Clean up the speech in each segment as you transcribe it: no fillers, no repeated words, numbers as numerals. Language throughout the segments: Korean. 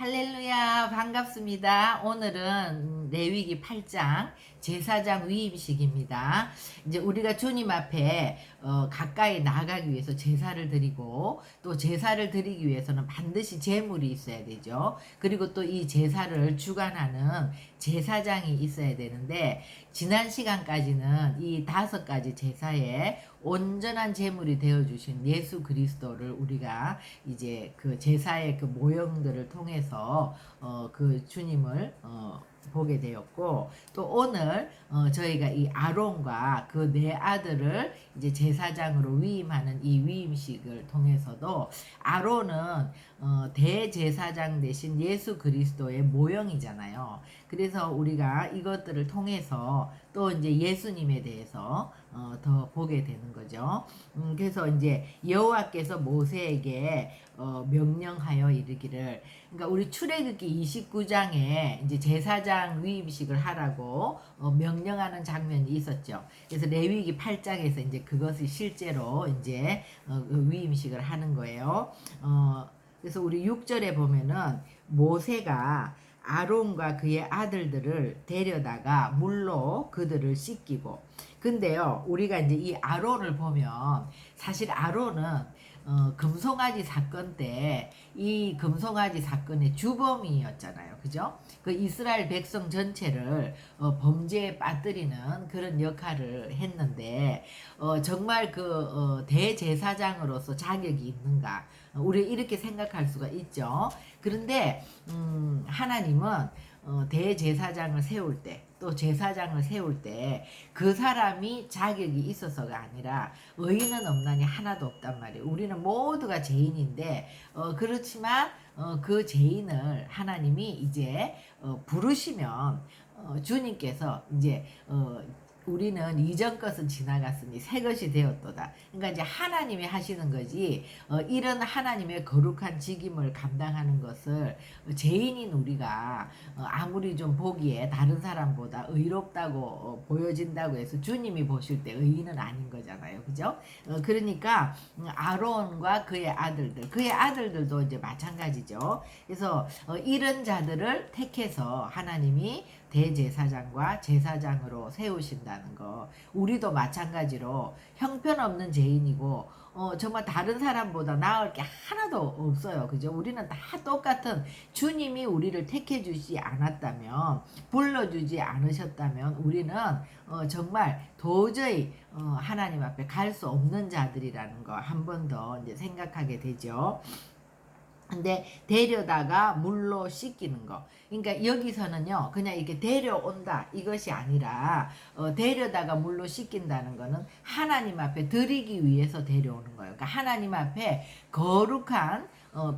할렐루야, 반갑습니다. 오늘은 레위기 8장 제사장 위임식입니다. 이제 우리가 주님 앞에 가까이 나아가기 위해서 제사를 드리고, 또 제사를 드리기 위해서는 반드시 제물이 있어야 되죠. 그리고 또 이 제사를 주관하는 제사장이 있어야 되는데, 지난 시간까지는 이 5가지 제사에 온전한 제물이 되어주신 예수 그리스도를 우리가 이제 그 제사의 그 모형들을 통해서 그 주님을 보게 되었고, 또 오늘 저희가 이 아론과 그 네 아들을 이제 제사장으로 위임하는 이 위임식을 통해서도, 아론은 대제사장 대신 예수 그리스도의 모형이잖아요. 그래서 우리가 이것들을 통해서 또 이제 예수님에 대해서 더 보게 되는 거죠. 그래서 이제 여호와께서 모세에게 명령하여 이르기를, 그러니까 우리 출애굽기 29장에 이제 제사장 위임식을 하라고 명령하는 장면이 있었죠. 그래서 레위기 8장에서 이제 그것이 실제로 이제 그 위임식을 하는 거예요. 그래서 우리 6절에 보면은 모세가 아론과 그의 아들들을 데려다가 물로 그들을 씻기고, 근데요 우리가 이제 이 아론을 보면, 사실 아론은 금송아지 사건 때 이 금송아지 사건의 주범이었잖아요. 그죠? 그 이스라엘 백성 전체를 범죄에 빠뜨리는 그런 역할을 했는데, 정말 그 대제사장으로서 자격이 있는가? 우리 이렇게 생각할 수가 있죠. 그런데 하나님은 대제사장을 세울 때, 또 제사장을 세울 때 그 사람이 자격이 있어서가 아니라, 의인은 없나니 하나도 없단 말이에요. 우리는 모두가 죄인인데, 그렇지만 그 죄인을 하나님이 이제 부르시면, 주님께서 이제 우리는 이전 것은 지나갔으니 새 것이 되었도다. 그러니까 이제 하나님이 하시는 거지, 이런 하나님의 거룩한 직임을 감당하는 것을 죄인인 우리가 아무리 좀 보기에 다른 사람보다 의롭다고 보여진다고 해서 주님이 보실 때 의인은 아닌 거잖아요. 그죠? 그러니까 아론과 그의 아들들도 이제 마찬가지죠. 그래서 이런 자들을 택해서 하나님이 대제사장과 제사장으로 세우신다는 거. 우리도 마찬가지로 형편없는 죄인이고 정말 다른 사람보다 나을 게 하나도 없어요. 그죠? 우리는 다 똑같은, 주님이 우리를 택해 주지 않았다면, 불러주지 않으셨다면 우리는 정말 도저히 하나님 앞에 갈 수 없는 자들이라는 거 한 번 더 이제 생각하게 되죠. 근데 데려다가 물로 씻기는 거. 그러니까 여기서는요, 그냥 이렇게 데려온다 이것이 아니라, 데려다가 물로 씻긴다는 거는 하나님 앞에 드리기 위해서 데려오는 거예요. 그러니까 하나님 앞에 거룩한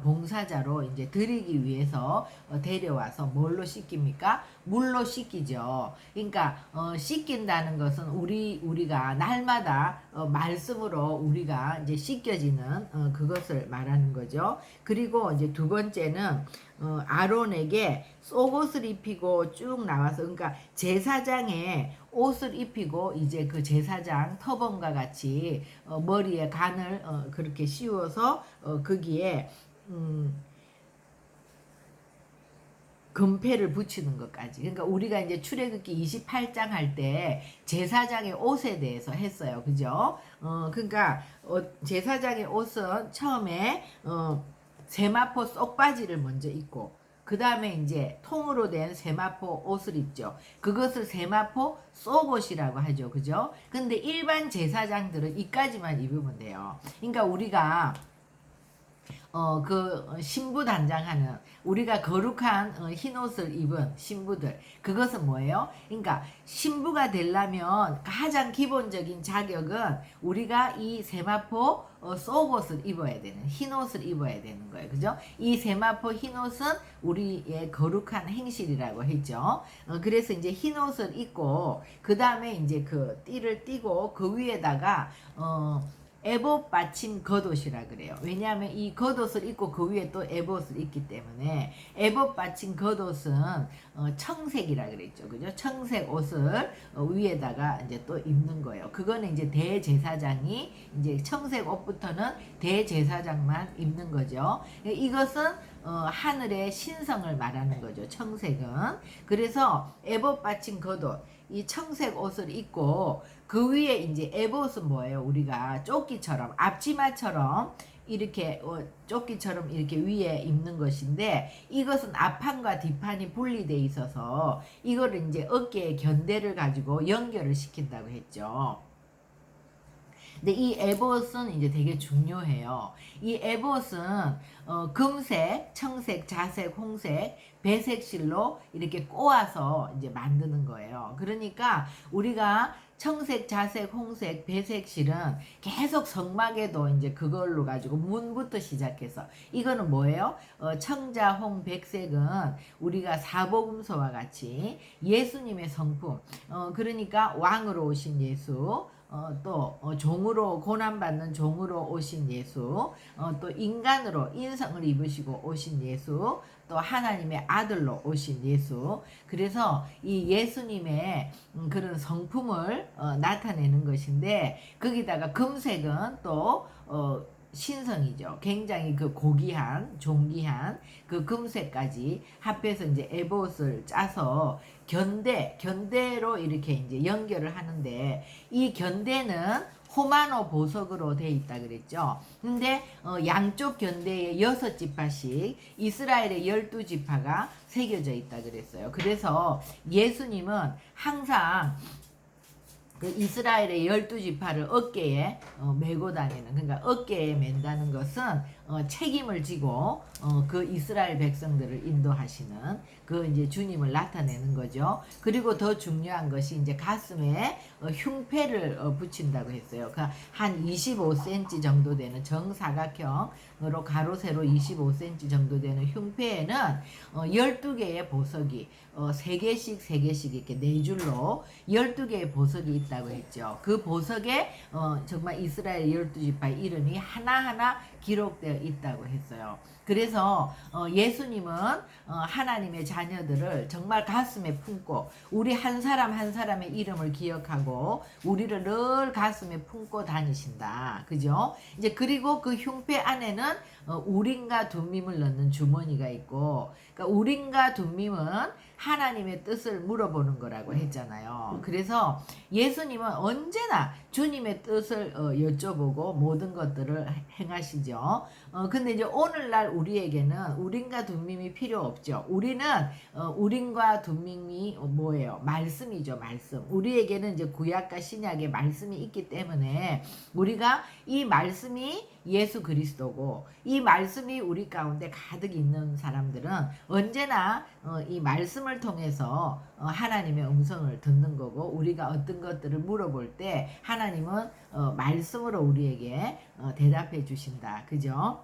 봉사자로 이제 드리기 위해서 데려와서 뭘로 씻깁니까? 물로 씻기죠. 그러니까 씻긴다는 것은 우리가 날마다 말씀으로 우리가 이제 씻겨지는 그것을 말하는 거죠. 그리고 이제 두 번째는 아론에게 속옷을 입히고 쭉 나와서, 그러니까 제사장의 옷을 입히고 이제 그 제사장 터번과 같이 머리에 간을 그렇게 씌워서 거기에 금패를 붙이는 것까지. 그러니까 우리가 이제 출애굽기 28장 할 때 제사장의 옷에 대해서 했어요. 그죠? 그러니까 제사장의 옷은 처음에 세마포 쏙바지를 먼저 입고, 그 다음에 이제 통으로 된 세마포 옷을 입죠. 그것을 세마포 속옷이라고 하죠. 그죠? 근데 일반 제사장들은 이까지만 입으면 돼요. 그러니까 우리가 그 신부 단장하는, 우리가 거룩한 흰 옷을 입은 신부들, 그것은 뭐예요? 그러니까 신부가 되려면 가장 기본적인 자격은 우리가 이 세마포 속옷을 입어야 되는, 흰 옷을 입어야 되는 거예요. 그죠? 이 세마포 흰 옷은 우리의 거룩한 행실이라고 했죠. 그래서 이제 흰 옷을 입고, 그 다음에 이제 그 띠를 띠고, 그 위에다가 에봇 받침 겉옷이라 그래요. 왜냐하면 이 겉옷을 입고 그 위에 또 에봇을 입기 때문에 에봇 받침 겉옷은 청색이라 그랬죠. 그죠? 청색 옷을 위에다가 이제 또 입는 거예요. 그거는 이제 대제사장이 이제 청색 옷부터는 대제사장만 입는 거죠. 이것은 하늘의 신성을 말하는 거죠. 청색은. 그래서 에봇 받침 겉옷, 이 청색 옷을 입고 그 위에 이제 에봇은 뭐예요? 우리가 조끼처럼 앞치마처럼 이렇게 조끼처럼 이렇게 위에 입는 것인데, 이것은 앞판과 뒷판이 분리돼 있어서 이거를 이제 어깨에 견대를 가지고 연결을 시킨다고 했죠. 근데 이 에봇은 이제 되게 중요해요. 이 에봇은 금색, 청색, 자색, 홍색, 배색실로 이렇게 꼬아서 이제 만드는 거예요. 그러니까 우리가 청색, 자색, 홍색, 배색실은 계속 성막에도 이제 그걸로 가지고 문부터 시작해서 이거는 뭐예요? 청자, 홍, 백색은 우리가 사복음서와 같이 예수님의 성품, 그러니까 왕으로 오신 예수, 또 종으로 고난받는 종으로 오신 예수, 또 인간으로 인성을 입으시고 오신 예수, 또 하나님의 아들로 오신 예수. 그래서 이 예수님의 그런 성품을 나타내는 것인데, 거기다가 금색은 또 신성이죠. 굉장히 그 고귀한, 존귀한 그 금색까지 합해서 이제 에봇을 짜서 견대로 이렇게 이제 연결을 하는데, 이 견대는 호마노 보석으로 돼 있다 그랬죠. 근데 양쪽 견대에 6지파씩 이스라엘의 12지파가 새겨져 있다 그랬어요. 그래서 예수님은 항상 그 이스라엘의 12지파를 어깨에 메고 다니는, 그러니까 어깨에 맨다는 것은 책임을 지고 그 이스라엘 백성들을 인도하시는 그 이제 주님을 나타내는 거죠. 그리고 더 중요한 것이 이제 가슴에 흉패를 붙인다고 했어요. 그러니까 한 25cm 정도 되는 정사각형으로 가로 세로 25cm 정도 되는 흉패에는 12개의 보석이 3개씩 이렇게 4줄로 12개의 보석이 있다고 했죠. 그 보석에 정말 이스라엘 12지파 이름이 하나하나 기록되어 있다고 했어요. 그래서 예수님은 하나님의 자녀들을 정말 가슴에 품고, 우리 한 사람 한 사람의 이름을 기억하고 우리를 늘 가슴에 품고 다니신다. 그죠? 이제 그리고 그 흉패 안에는 우림과 둠밈을 넣는 주머니가 있고, 그러니까 우림과 둠밈은 하나님의 뜻을 물어보는 거라고 했잖아요. 그래서 예수님은 언제나 주님의 뜻을 여쭤보고 모든 것들을 행하시죠. 근데 이제 오늘날 우리에게는 우림과 둠밈이 필요 없죠. 우리는 우림과 둠밈이 뭐예요? 말씀이죠, 말씀. 우리에게는 이제 구약과 신약의 말씀이 있기 때문에 우리가 이 말씀이 예수 그리스도고, 이 말씀이 우리 가운데 가득 있는 사람들은 언제나 이 말씀을 통해서 하나님의 음성을 듣는 거고, 우리가 어떤 것들을 물어볼 때 하나님은 말씀으로 우리에게 대답해 주신다. 그죠?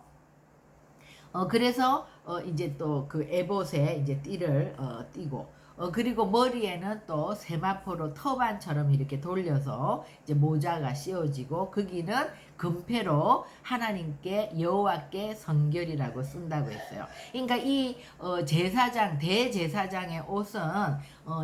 그래서 이제 또 그 에봇에 이제 띠를 띠고, 그리고 머리에는 또 세마포로 터반처럼 이렇게 돌려서 이제 모자가 씌워지고, 거기는 금패로 하나님께 여호와께 성결이라고 쓴다고 했어요. 그러니까 이 제사장, 대제사장의 옷은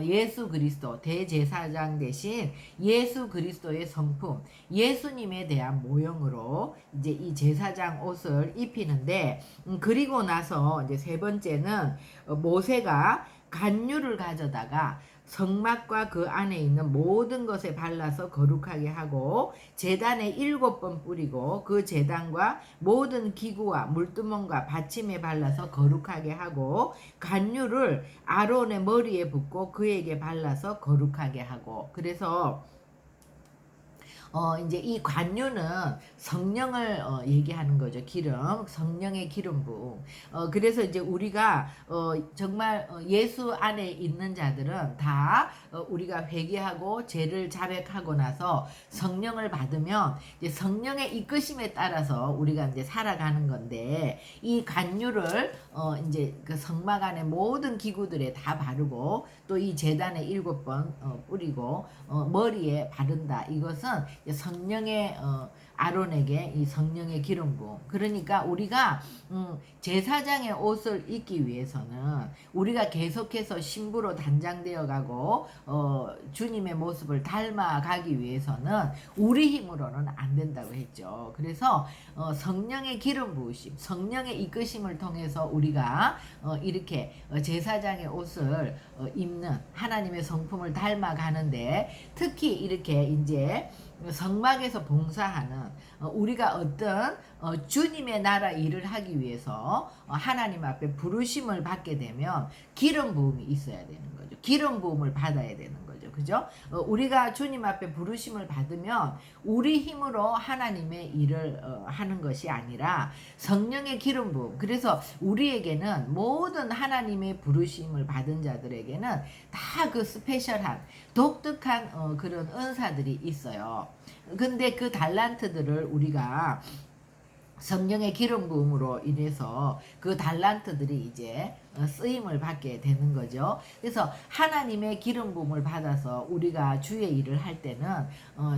예수 그리스도, 대제사장 대신 예수 그리스도의 성품, 예수님에 대한 모형으로 이제 이 제사장 옷을 입히는데, 그리고 나서 이제 세 번째는 모세가 간유를 가져다가 성막과 그 안에 있는 모든 것에 발라서 거룩하게 하고, 제단에 7번 뿌리고 그 제단과 모든 기구와 물두멍과 받침에 발라서 거룩하게 하고, 간유를 아론의 머리에 붓고 그에게 발라서 거룩하게 하고. 그래서 이제 이 관유는 성령을 얘기하는 거죠. 기름, 성령의 기름 부음. 그래서 이제 우리가 정말 예수 안에 있는 자들은 다 우리가 회개하고 죄를 자백하고 나서 성령을 받으면 이제 성령의 이끄심에 따라서 우리가 이제 살아가는 건데, 이 관유를 이제 그 성막 안에 모든 기구들에 다 바르고, 또 이 제단에 7번 뿌리고 머리에 바른다. 이것은 성령의 아론에게 이 성령의 기름 부음. 그러니까 우리가 제사장의 옷을 입기 위해서는 우리가 계속해서 신부로 단장되어 가고 주님의 모습을 닮아가기 위해서는 우리 힘으로는 안 된다고 했죠. 그래서 성령의 기름 부으심, 성령의 이끄심을 통해서 우리가 이렇게 제사장의 옷을 입는 하나님의 성품을 닮아가는데, 특히 이렇게 이제 성막에서 봉사하는 우리가 어떤 주님의 나라 일을 하기 위해서 하나님 앞에 부르심을 받게 되면 기름 부음이 있어야 되는 거죠. 기름 부음을 받아야 되는 거죠. 그죠? 우리가 주님 앞에 부르심을 받으면 우리 힘으로 하나님의 일을 하는 것이 아니라 성령의 기름 부음. 그래서 우리에게는 모든 하나님의 부르심을 받은 자들에게는 다 그 스페셜한 독특한 그런 은사들이 있어요. 근데 그 달란트들을 우리가 성령의 기름 부음으로 인해서 그 달란트들이 이제 쓰임을 받게 되는 거죠. 그래서 하나님의 기름 부음을 받아서 우리가 주의 일을 할 때는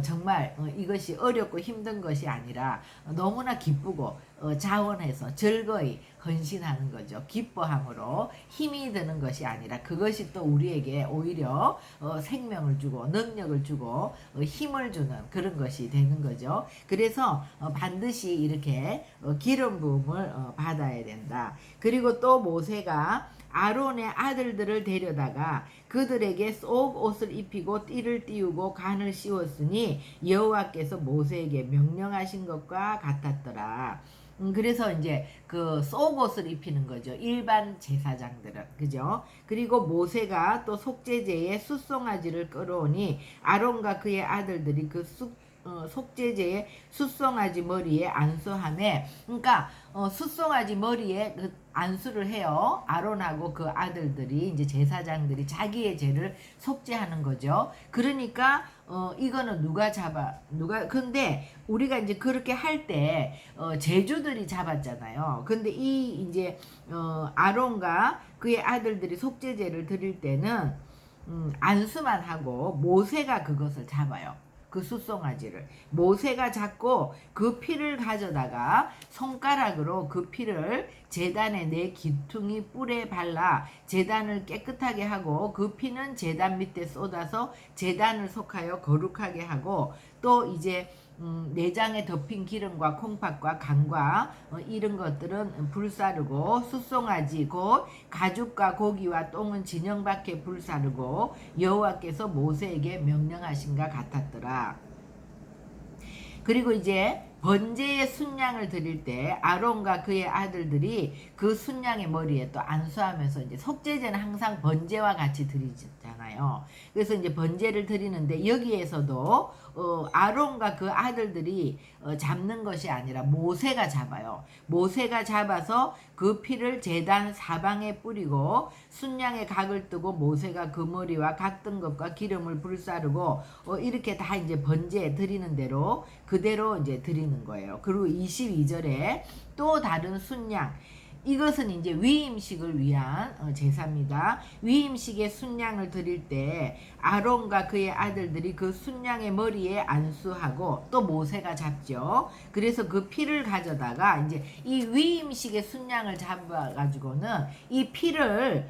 정말 이것이 어렵고 힘든 것이 아니라 너무나 기쁘고 자원해서 즐거이 헌신하는 거죠. 기뻐함으로 힘이 드는 것이 아니라 그것이 또 우리에게 오히려 생명을 주고 능력을 주고 힘을 주는 그런 것이 되는 거죠. 그래서 반드시 이렇게 기름 부음을 받아야 된다. 그리고 또 모세가 아론의 아들들을 데려다가 그들에게 속 옷을 입히고 띠를 띄우고 간을 씌웠으니 여호와께서 모세에게 명령하신 것과 같았더라. 그래서 이제 그 속옷을 입히는 거죠. 일반 제사장들은. 그죠? 그리고 모세가 또 속죄제에 숫송아지를 끌어오니 아론과 그의 아들들이 그 속죄제의 숫송아지 머리에 안수하매, 그러니까 숫송아지 머리에 그 안수를 해요. 아론하고 그 아들들이 이제 제사장들이 자기의 죄를 속죄하는 거죠. 그러니까 이거는 근데 우리가 이제 그렇게 할 때 제주들이 잡았잖아요. 근데 이 이제 아론과 그의 아들들이 속죄제를 드릴 때는 안수만 하고 모세가 그것을 잡아요. 그 숫송아지를 모세가 잡고 그 피를 가져다가 손가락으로 그 피를 제단의 네 기퉁이 뿔에 발라 제단을 깨끗하게 하고 그 피는 제단 밑에 쏟아서 제단을 속하여 거룩하게 하고, 또 이제 내장에 덮인 기름과 콩팥과 간과 이런 것들은 불사르고 숫송아지 곧 가죽과 고기와 똥은 진영 밖에 불사르고 여호와께서 모세에게 명령하신가 같았더라. 그리고 이제 번제의 순양을 드릴 때 아론과 그의 아들들이 그 순양의 머리에 또 안수하면서, 이제 속죄제는 항상 번제와 같이 드리잖아요. 그래서 이제 번제를 드리는데 여기에서도 아론과 그 아들들이 잡는 것이 아니라 모세가 잡아요. 모세가 잡아서 그 피를 제단 사방에 뿌리고 순양의 각을 뜨고 모세가 그 머리와 각 뜬 것과 기름을 불사르고 이렇게 다 이제 번제 드리는 대로 그대로 이제 드리는 거예요. 그리고 22절에 또 다른 순양, 이것은 이제 위임식을 위한 제사입니다. 위임식의 순양을 드릴 때 아론과 그의 아들들이 그 순양의 머리에 안수하고 또 모세가 잡죠. 그래서 그 피를 가져다가 이제 이 위임식의 순양을 잡아가지고는 이 피를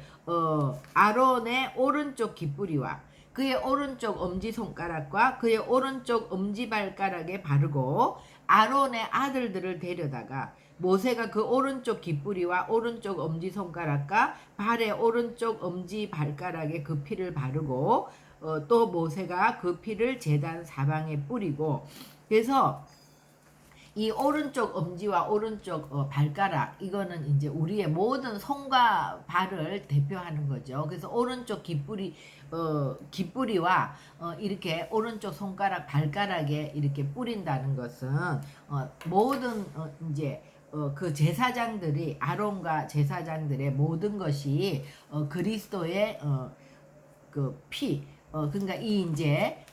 아론의 오른쪽 깃뿌리와 그의 오른쪽 엄지손가락과 그의 오른쪽 엄지발가락에 바르고 아론의 아들들을 데려다가 모세가 그 오른쪽 깃뿌리와 오른쪽 엄지손가락과 발의 오른쪽 엄지발가락에 그 피를 바르고 또 모세가 그 피를 제단 사방에 뿌리고, 그래서 이 오른쪽 엄지와 오른쪽 발가락, 이거는 이제 우리의 모든 손과 발을 대표하는 거죠. 그래서 오른쪽 깃뿌리와 이렇게 오른쪽 손가락 발가락에 이렇게 뿌린다는 것은 모든 이제 그 제사장들이, 아론과 제사장들의 모든 것이 그리스도의 그 피, 그러니까 이 이제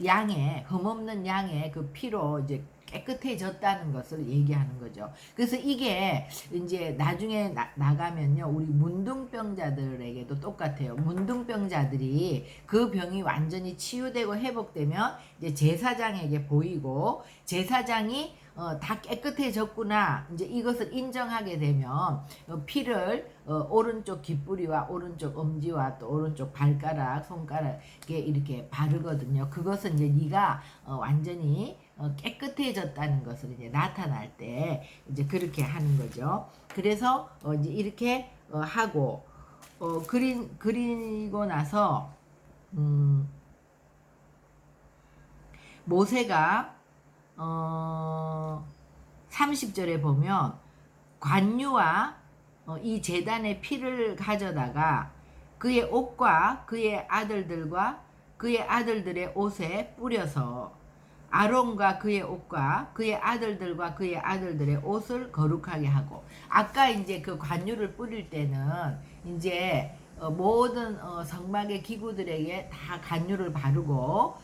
양의 흠없는 양의 그 피로 이제 깨끗해졌다는 것을 얘기하는 거죠. 그래서 이게 이제 나중에 나가면요, 우리 문둥병자들에게도 똑같아요. 문둥병자들이 그 병이 완전히 치유되고 회복되면 이제 제사장에게 보이고, 제사장이 다 깨끗해졌구나, 이제 이것을 인정하게 되면 피를 오른쪽 귓부리와 오른쪽 엄지와 또 오른쪽 발가락, 손가락에 이렇게 바르거든요. 그것은 이제 네가 완전히 깨끗해졌다는 것을 이제 나타날 때 이제 그렇게 하는 거죠. 그래서 이제 이렇게 하고 그리고 나서 모세가 30절에 보면 관유와 이 제단의 피를 가져다가 그의 옷과 그의 아들들과 그의 아들들의 옷에 뿌려서 아론과 그의 옷과 그의 아들들과 그의 아들들의 옷을 거룩하게 하고, 아까 이제 그 관유를 뿌릴 때는 이제 모든 성막의 기구들에게 다 관유를 바르고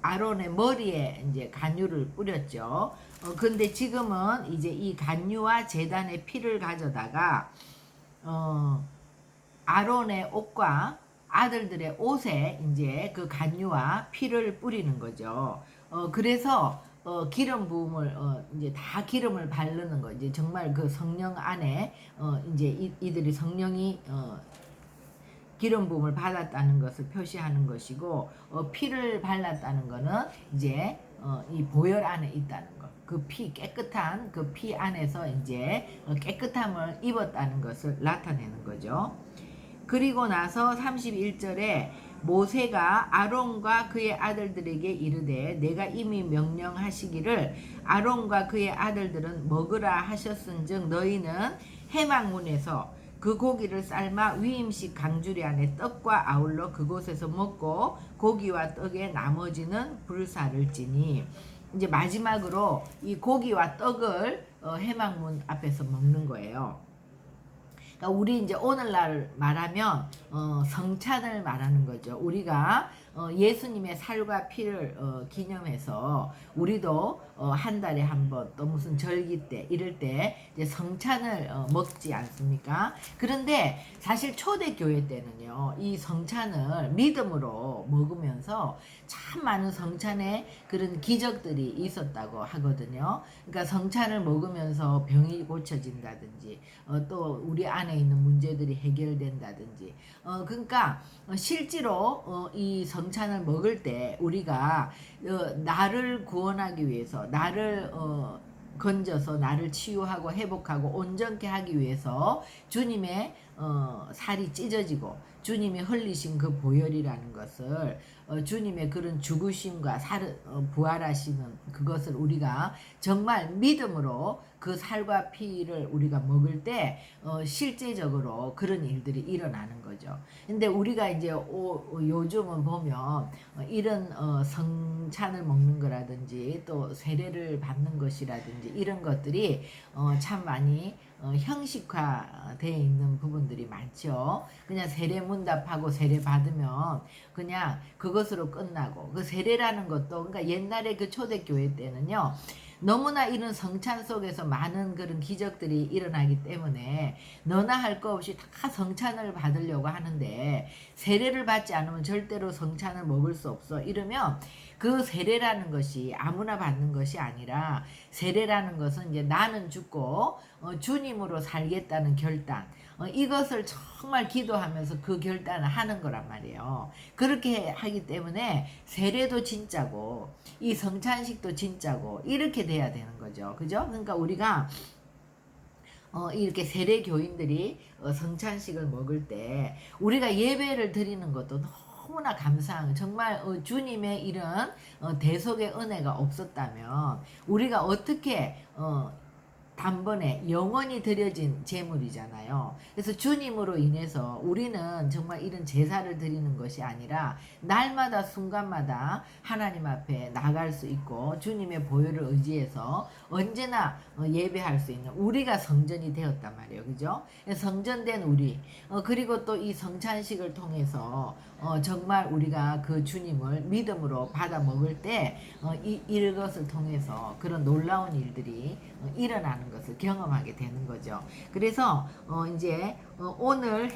아론의 머리에 이제 관유를 뿌렸죠. 근데 지금은 이제 이 관유와 제단의 피를 가져다가 아론의 옷과 아들들의 옷에 이제 그 관유와 피를 뿌리는 거죠. 그래서 기름 부음을 이제 다 기름을 바르는 거, 이제 정말 그 성령 안에 이제 이들이 성령이 기름 부음을 받았다는 것을 표시하는 것이고, 피를 발랐다는 것은 이제 이 보혈 안에 있다는 것, 그 피, 깨끗한 그 피 안에서 이제 깨끗함을 입었다는 것을 나타내는 거죠. 그리고 나서 31절에 모세가 아론과 그의 아들들에게 이르되 내가 이미 명령하시기를 아론과 그의 아들들은 먹으라 하셨은즉 너희는 해망문에서 그 고기를 삶아 위임식 강주리 안에 떡과 아울러 그곳에서 먹고 고기와 떡의 나머지는 불사를 지니, 이제 마지막으로 이 고기와 떡을 해망문 앞에서 먹는 거예요. 그러니까 우리 이제 오늘날 말하면 성찬을 말하는 거죠. 우리가 예수님의 살과 피를 기념해서 우리도 한 달에 한 번 또 무슨 절기 때 이럴 때 이제 성찬을 먹지 않습니까? 그런데 사실 초대교회 때는요, 이 성찬을 믿음으로 먹으면서 참 많은 성찬의 그런 기적들이 있었다고 하거든요. 그러니까 성찬을 먹으면서 병이 고쳐진다든지 또 우리 안에 있는 문제들이 해결된다든지, 그러니까 실제로 이 성찬을 먹을 때 우리가 나를 구원하기 위해서, 나를 건져서 나를 치유하고 회복하고 온전케 하기 위해서 주님의 살이 찢어지고 주님이 흘리신 그 보혈이라는 것을, 주님의 그런 죽으심과 부활하시는 그것을 우리가 정말 믿음으로 그 살과 피를 우리가 먹을 때 실제적으로 그런 일들이 일어나는 거죠. 근데 우리가 이제 요즘은 보면 이런 성찬을 먹는 거라든지 또 세례를 받는 것이라든지 이런 것들이 참 많이 형식화되어 있는 부분들이 많죠. 그냥 세례 문답하고 세례 받으면 그냥 그것으로 끝나고, 그 세례라는 것도, 그러니까 옛날에 그 초대교회 때는요, 너무나 이런 성찬 속에서 많은 그런 기적들이 일어나기 때문에 너나 할 거 없이 다 성찬을 받으려고 하는데, 세례를 받지 않으면 절대로 성찬을 먹을 수 없어 이러면, 그 세례라는 것이 아무나 받는 것이 아니라 세례라는 것은 이제 나는 죽고 주님으로 살겠다는 결단, 이것을 정말 기도하면서 그 결단을 하는 거란 말이에요. 그렇게 하기 때문에 세례도 진짜고 이 성찬식도 진짜고 이렇게 돼야 되는 거죠. 그죠? 그러니까 우리가 이렇게 세례 교인들이 성찬식을 먹을 때 우리가 예배를 드리는 것도 너무나 감사한, 정말 주님의 이런 대속의 은혜가 없었다면 우리가 어떻게 단번에 영원히 드려진 제물이잖아요. 그래서 주님으로 인해서 우리는 정말 이런 제사를 드리는 것이 아니라 날마다 순간마다 하나님 앞에 나갈 수 있고 주님의 보혈을 의지해서 언제나 예배할 수 있는 우리가 성전이 되었단 말이에요. 그죠? 성전된 우리 그리고 또 이 성찬식을 통해서 정말 우리가 그 주님을 믿음으로 받아 먹을 때 이것을 통해서 그런 놀라운 일들이 일어나는 것을 경험하게 되는 거죠. 그래서 이제 오늘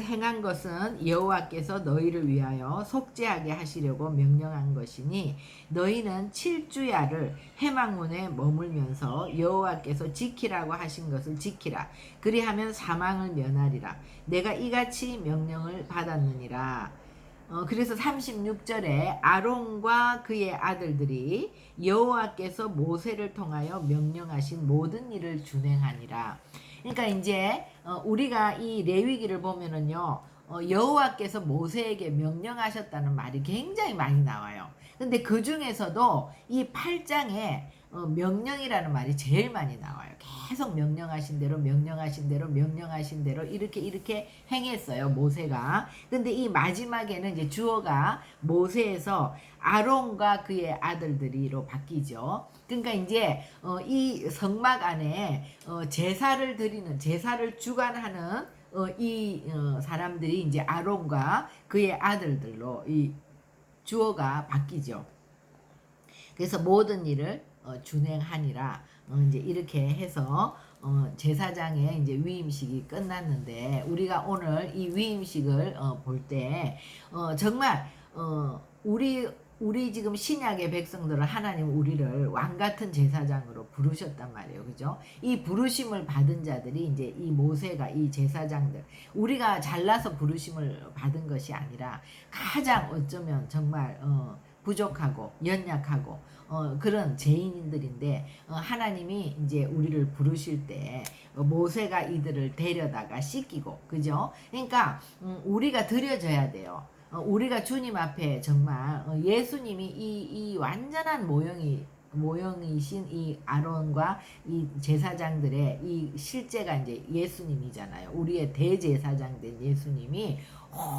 행한 것은 여호와께서 너희를 위하여 속죄하게 하시려고 명령한 것이니 너희는 7주야를 회막문에 머물면서 여호와께서 지키라고 하신 것을 지키라. 그리하면 사망을 면하리라. 내가 이같이 명령을 받았느니라. 그래서 36절에 아론과 그의 아들들이 여호와께서 모세를 통하여 명령하신 모든 일을 준행하니라. 그러니까 이제 우리가 이 레위기를 보면은요, 여호와께서 모세에게 명령하셨다는 말이 굉장히 많이 나와요. 근데 그 중에서도 이 8장에 명령이라는 말이 제일 많이 나와요. 계속 명령하신 대로 이렇게 행했어요, 모세가. 근데 이 마지막에는 이제 주어가 모세에서 아론과 그의 아들들이로 바뀌죠. 그러니까 이제 이 성막 안에 제사를 주관하는 이 사람들이 이제 아론과 그의 아들들로 이 주어가 바뀌죠. 그래서 모든 일을 준행하니라. 이제 이렇게 해서 제사장의 이제 위임식이 끝났는데 우리가 오늘 이 위임식을 볼 때 정말 우리 지금 신약의 백성들은 하나님 우리를 왕 같은 제사장으로 부르셨단 말이에요. 그죠? 이 부르심을 받은 자들이 이제 이 모세가 이 제사장들 우리가 잘나서 부르심을 받은 것이 아니라 가장 어쩌면 정말 부족하고 연약하고 그런 죄인들인데 하나님이 이제 우리를 부르실 때 모세가 이들을 데려다가 씻기고 그죠? 그러니까 우리가 드려져야 돼요. 우리가 주님 앞에 정말 예수님이 이 완전한 모형이신 이 아론과 이 제사장들의 이 실제가 이제 예수님이잖아요. 우리의 대제사장 된 예수님이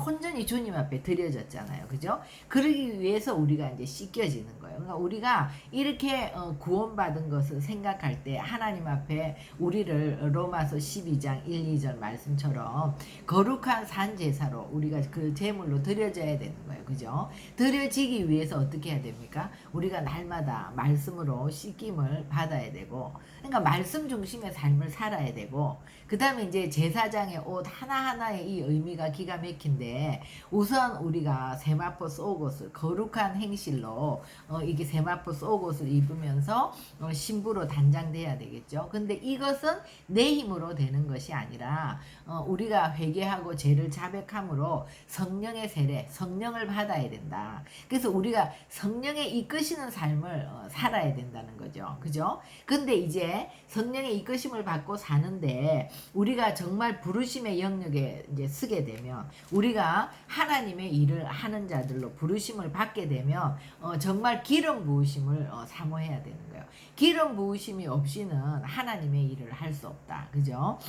온전히 주님 앞에 드려졌잖아요. 그죠? 그러기 위해서 우리가 이제 씻겨지는 거예요. 그러니까 우리가 이렇게 구원받은 것을 생각할 때 하나님 앞에 우리를 로마서 12장 1, 2절 말씀처럼 거룩한 산제사로 우리가 그 제물로 드려져야 되는 거예요. 그죠? 드려지기 위해서 어떻게 해야 됩니까? 우리가 날마다 말씀으로 씻김을 받아야 되고 그러니까 말씀 중심의 삶을 살아야 되고 그 다음에 이제 제사장의 옷 하나하나의 이 의미가 기가 막힌데 우선 우리가 세마포 속옷을 거룩한 행실로 이게 세마포 속옷을 입으면서 신부로 단장돼야 되겠죠. 근데 이것은 내 힘으로 되는 것이 아니라 우리가 회개하고 죄를 자백함으로 성령의 세례, 성령을 받아야 된다. 그래서 우리가 성령의 이끄시는 삶을 살아야 된다는 거죠. 그죠? 근데 이제 성령의 이끄심을 받고 사는데 우리가 정말 부르심의 영역에 이제 서게 되면 우리가 하나님의 일을 하는 자들로 부르심을 받게 되면 정말 기름 부으심을 사모해야 되는 거예요. 기름 부으심이 없이는 하나님의 일을 할 수 없다. 그죠?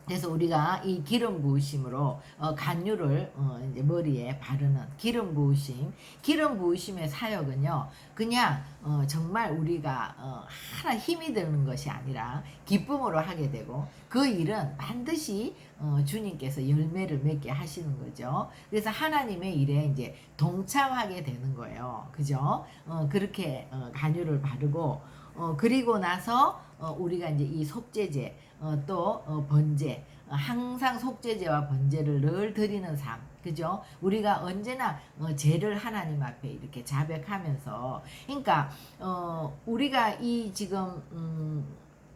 그래서 우리가 이 기름 부으심으로 간유를 이제 머리에 바르는 기름 부으심의 사역은요 그냥 정말 우리가 하나 힘이 드는 것이 아니라 기쁨으로 하게 되고 그 일은 반드시 주님께서 열매를 맺게 하시는 거죠. 그래서 하나님의 일에 이제 동참하게 되는 거예요. 그죠? 그렇게 간유를 바르고 그리고 나서 우리가 이제 이 속죄제 또 번제 항상 속죄제와 번제를 늘 드리는 삶 그죠? 우리가 언제나 죄를 하나님 앞에 이렇게 자백하면서 그러니까 우리가 이 지금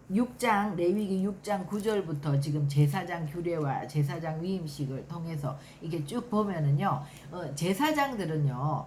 6장 레위기 6장 9절부터 지금 제사장 규례와 제사장 위임식을 통해서 이렇게 쭉 보면은요 제사장들은요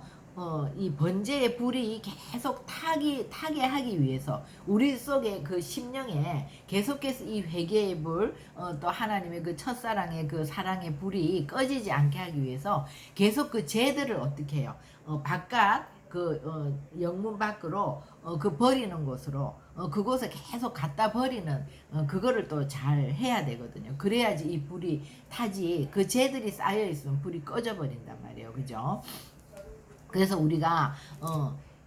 이 번제의 불이 계속 타게 하기 위해서 우리 속에 그 심령에 계속해서 이 회개의 불, 또 하나님의 그 첫사랑의 그 사랑의 불이 꺼지지 않게 하기 위해서 계속 그 죄들을 어떻게 해요? 바깥 그 영문 밖으로 그 버리는 곳으로 그곳에 계속 갖다 버리는 그거를 또 잘 해야 되거든요. 그래야지 이 불이 타지. 그 재들이 쌓여 있으면 불이 꺼져 버린단 말이에요. 그죠? 그래서 우리가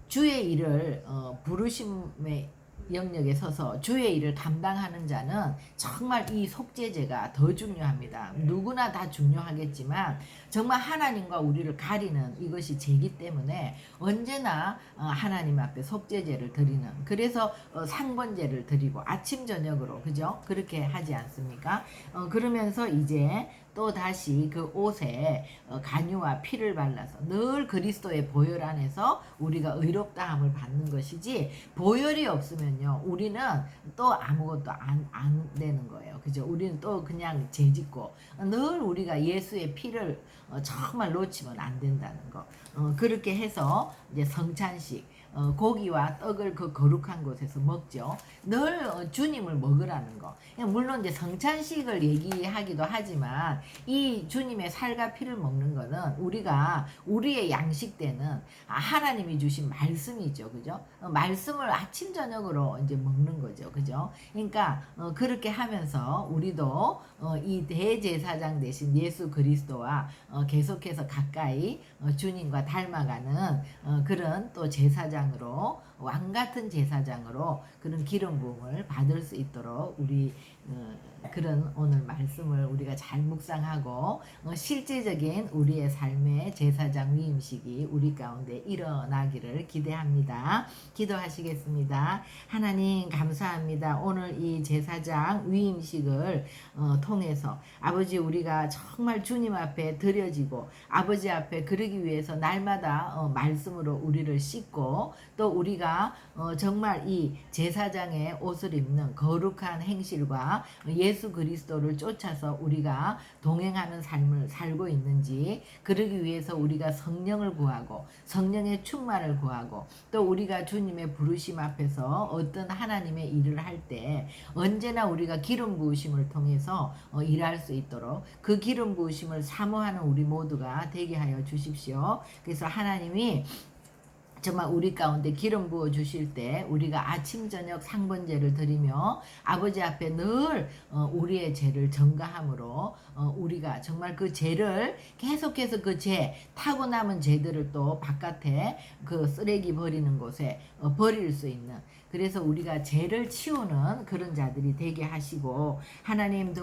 주의 일을 부르심의 영역에 서서 주의 일을 감당하는 자는 정말 이 속죄제가 더 중요합니다. 누구나 다 중요하겠지만 정말 하나님과 우리를 가리는 이것이 제기 때문에 언제나 하나님 앞에 속죄제를 드리는, 그래서 상번제를 드리고 아침 저녁으로, 그죠? 그렇게 하지 않습니까? 그러면서 이제 또 다시 그 옷에 간유와 피를 발라서 늘 그리스도의 보혈 안에서 우리가 의롭다함을 받는 것이지, 보혈이 없으면요 우리는 또 아무것도 안 되는 거예요. 그죠? 우리는 또 그냥 죄짓고, 늘 우리가 예수의 피를 정말 놓치면 안 된다는 거. 그렇게 해서 이제 성찬식, 고기와 떡을 그 거룩한 곳에서 먹죠. 늘 주님을 먹으라는 거. 물론 이제 성찬식을 얘기하기도 하지만 이 주님의 살과 피를 먹는 거는 우리가 우리의 양식 때는 하나님이 주신 말씀이죠. 그죠? 말씀을 아침 저녁으로 이제 먹는 거죠. 그죠? 그러니까 그렇게 하면서 우리도 이 대제사장 되신 예수 그리스도와 계속해서 가까이 주님과 닮아가는 그런 또 제사장으로, 왕같은 제사장으로 그런 기름 부음을 받을 수 있도록 우리 그런 오늘 말씀을 우리가 잘 묵상하고 실제적인 우리의 삶의 제사장 위임식이 우리 가운데 일어나기를 기대합니다. 기도하시겠습니다. 하나님 감사합니다. 오늘 이 제사장 위임식을 통해서 아버지, 우리가 정말 주님 앞에 드려지고 아버지 앞에 그러기 위해서 날마다 말씀으로 우리를 씻고, 또 우리가 정말 이 제사장의 옷을 입는 거룩한 행실과 예수 그리스도를 쫓아서 우리가 동행하는 삶을 살고 있는지, 그러기 위해서 우리가 성령을 구하고 성령의 충만을 구하고, 또 우리가 주님의 부르심 앞에서 어떤 하나님의 일을 할 때 언제나 우리가 기름 부으심을 통해서 일할 수 있도록 그 기름 부으심을 사모하는 우리 모두가 되게 하여 주십시오. 그래서 하나님이 정말 우리 가운데 기름 부어 주실 때 우리가 아침 저녁 상번제를 드리며 아버지 앞에 늘 우리의 죄를 전가함으로 우리가 정말 그 죄를 계속해서 그 죄, 타고 남은 죄들을 또 바깥에 그 쓰레기 버리는 곳에 버릴 수 있는, 그래서 우리가 죄를 치우는 그런 자들이 되게 하시고, 하나님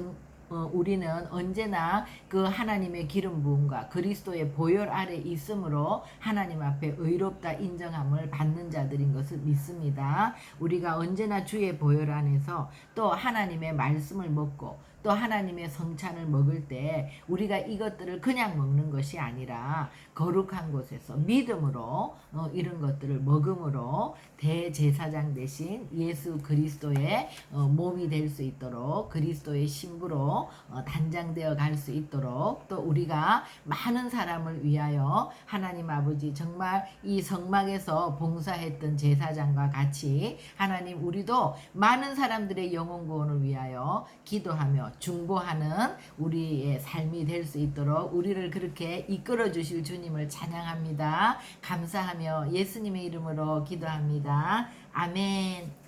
우리는 언제나 그 하나님의 기름 부음과 그리스도의 보혈 아래 있으므로 하나님 앞에 의롭다 인정함을 받는 자들인 것을 믿습니다. 우리가 언제나 주의 보혈 안에서 또 하나님의 말씀을 먹고 또 하나님의 성찬을 먹을 때 우리가 이것들을 그냥 먹는 것이 아니라 거룩한 곳에서 믿음으로 이런 것들을 먹음으로 대제사장 되신 예수 그리스도의 몸이 될 수 있도록, 그리스도의 신부로 단장되어 갈 수 있도록, 또 우리가 많은 사람을 위하여 하나님 아버지 정말 이 성막에서 봉사했던 제사장과 같이 하나님 우리도 많은 사람들의 영혼 구원을 위하여 기도하며 중보하는 우리의 삶이 될 수 있도록 우리를 그렇게 이끌어 주실 주님을 찬양합니다. 감사하며 예수님의 이름으로 기도합니다. 아멘.